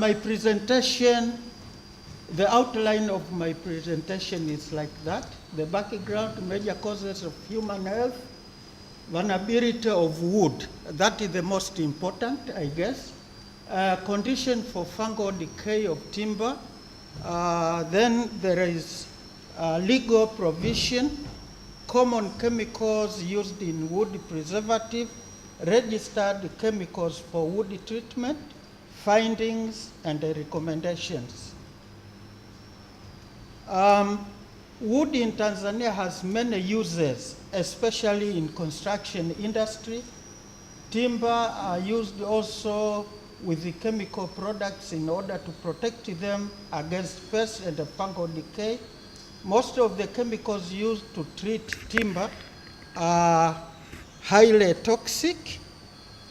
My presentation, the outline of my presentation is like that. The background, major causes of human health, vulnerability of wood. That is the most important, I guess. Condition for fungal decay of timber. Then there is legal provision, common chemicals used in wood preservative, registered chemicals for wood treatment, findings and recommendations. Wood in Tanzania has many uses, especially in construction industry. Timber are used also with the chemical products in order to protect them against pests and fungal decay. Most of the chemicals used to treat timber are highly toxic,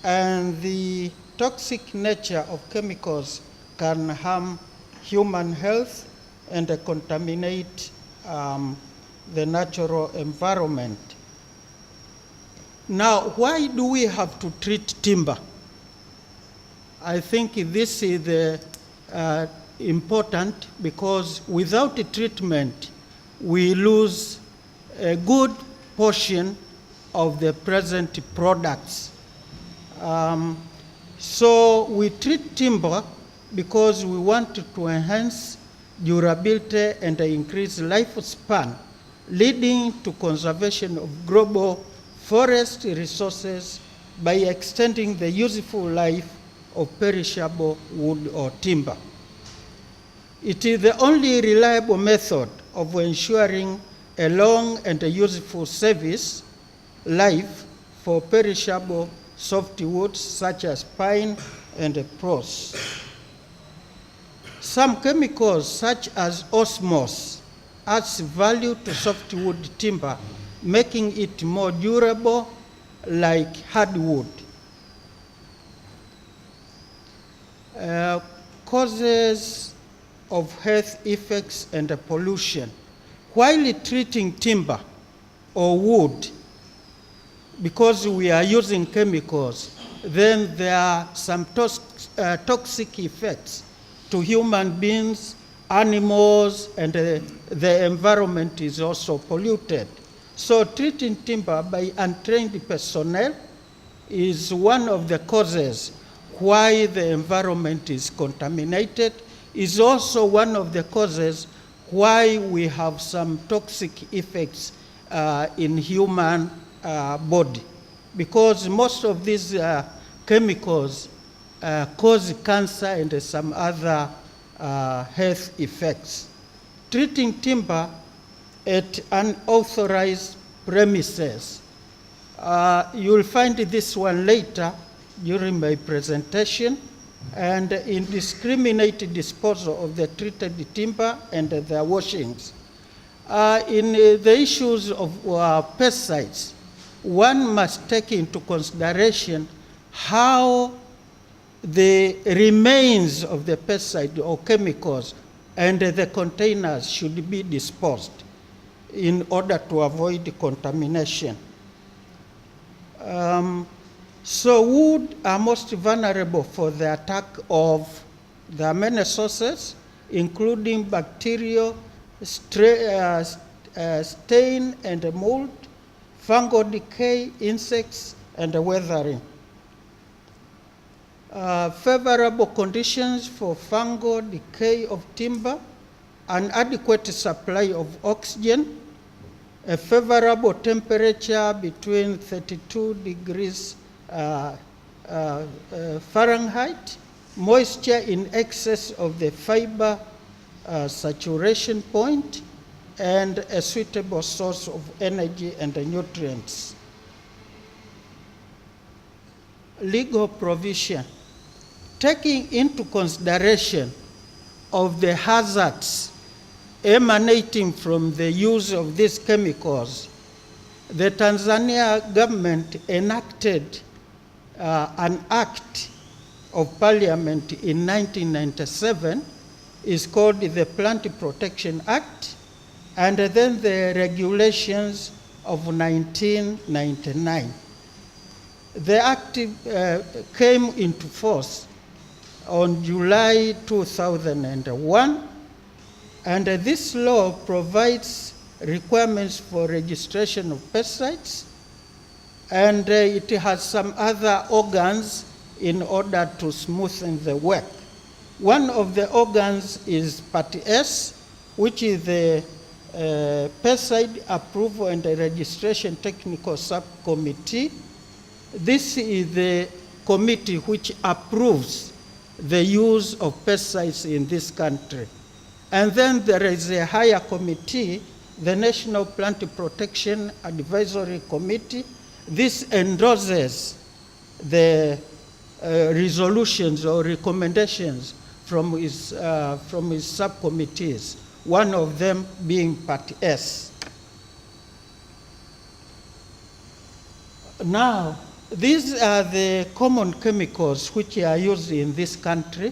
and the toxic nature of chemicals can harm human health and contaminate the natural environment. Now, why do we have to treat timber? I think this is important because without the treatment, we lose a good portion of the present products. So we treat timber because we want to enhance durability and increase lifespan, leading to conservation of global forest resources by extending the useful life of perishable wood or timber. It is the only reliable method of ensuring a long and a useful service life for perishable softwoods such as pine and spruce. Some chemicals such as osmose adds value to softwood timber, making it more durable like hardwood. Causes of health effects and pollution. While treating timber or wood, because we are using chemicals, then there are some toxic effects to human beings, animals, and the environment is also polluted. So treating timber by untrained personnel is one of the causes why the environment is contaminated, is also one of the causes why we have some toxic effects in human body. Because most of these chemicals cause cancer and some other health effects. Treating timber at unauthorized premises. You'll find this one later during my presentation, and indiscriminate disposal of the treated timber and their washings. In the issues of pesticides, one must take into consideration how the remains of the pesticide or chemicals and the containers should be disposed in order to avoid contamination. So wood are most vulnerable for the attack of the many sources, including bacterial stain and mold, fungal decay, insects, and weathering. Favorable conditions for fungal decay of timber, an adequate supply of oxygen, a favorable temperature between 32 degrees Fahrenheit, moisture in excess of the fiber saturation point, and a suitable source of energy and nutrients. Legal provision. Taking into consideration of the hazards emanating from the use of these chemicals, the Tanzania government enacted an act of parliament in 1997. Is called the Plant Protection Act, and then the regulations of 1999. The act came into force on July 2001, and this law provides requirements for registration of pesticides, and it has some other organs in order to smoothen the work. One of the organs is Part S, which is the Pesticide Approval and Registration Technical Subcommittee. This is the committee which approves the use of pesticides in this country. And then there is a higher committee, the National Plant Protection Advisory Committee. This endorses the resolutions or recommendations from his subcommittees, one of them being Part S. Now, these are the common chemicals which are used in this country.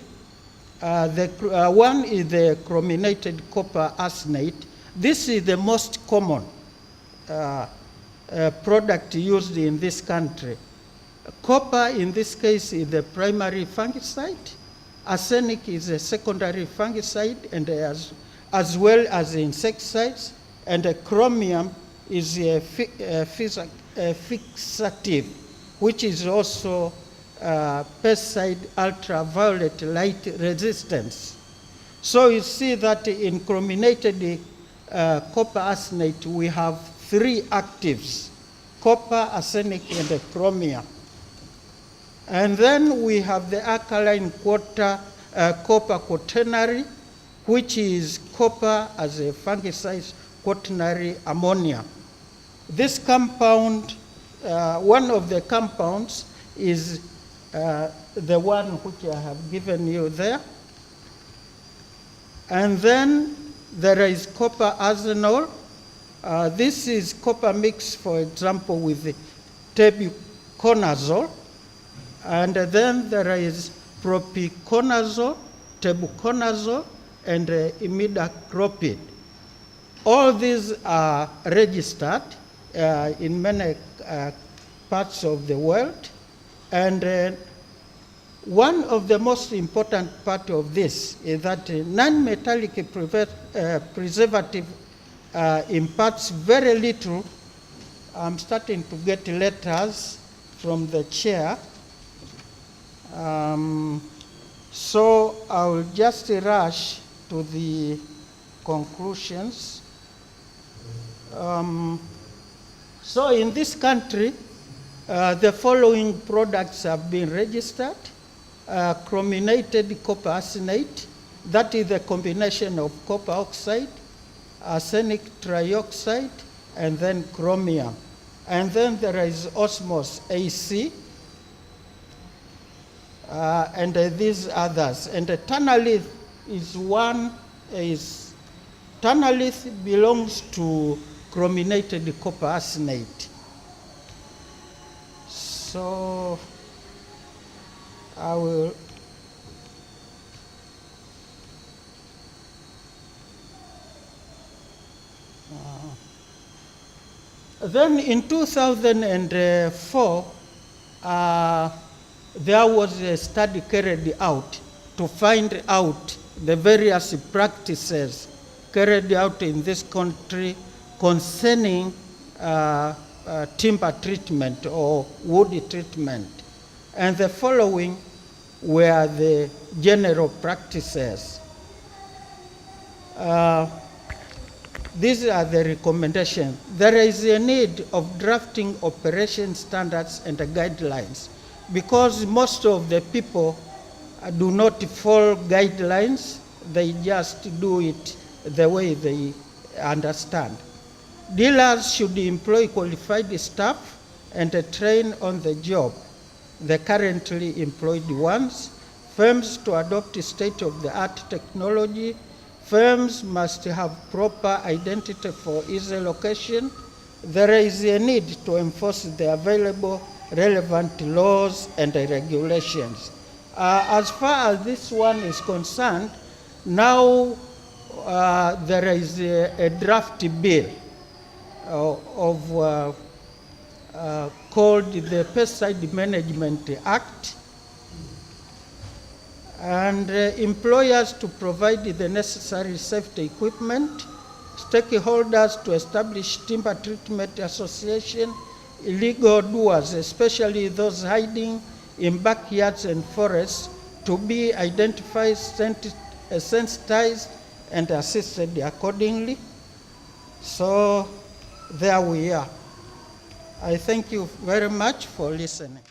One is the chrominated copper arsenate. This is the most common product used in this country. Copper, in this case, is the primary fungicide. Arsenic is a secondary fungicide, and as well as insecticides. And chromium is a fixative, which is also pesticide ultraviolet light resistance. So you see that in chrominated copper arsenate, we have three actives: copper, arsenic, and chromium. And then we have the alkaline copper quaternary, which is copper as a fungicide quaternary ammonia. This compound, one of the compounds is the one which I have given you there. And then there is copper arsenol. This is copper mixed, for example, with tebuconazole. And then there is propiconazole, tebuconazole, and imidacloprid. All these are registered in many parts of the world. And one of the most important part of this is that non-metallic preservative imparts very little. I'm starting to get letters from the chair. So I will just rush to the conclusions. So in this country, the following products have been registered. Chrominated copper arsenate, that is the combination of copper oxide, arsenic trioxide, and then chromium. And then there is osmos AC, and these others. And tannalith tannalith belongs to chrominated copper arsenate. So I will then in 2004 there was a study carried out to find out the various practices carried out in this country concerning timber treatment or wood treatment. And the following were the general practices. These are the recommendations. There is a need of drafting operation standards and guidelines, because most of the people do not follow guidelines, they just do it the way they understand. Dealers should employ qualified staff and train on the job the currently employed ones. Firms to adopt state-of-the-art technology. Firms must have proper identity for easy location. There is a need to enforce the available relevant laws and regulations. As far as this one is concerned, now there is a draft bill called the Pesticide Management Act. and employers to provide the necessary safety equipment, stakeholders to establish timber treatment association, illegal doers, especially those hiding in backyards and forests, to be identified, sensitized, and assisted accordingly. So there we are. I thank you very much for listening.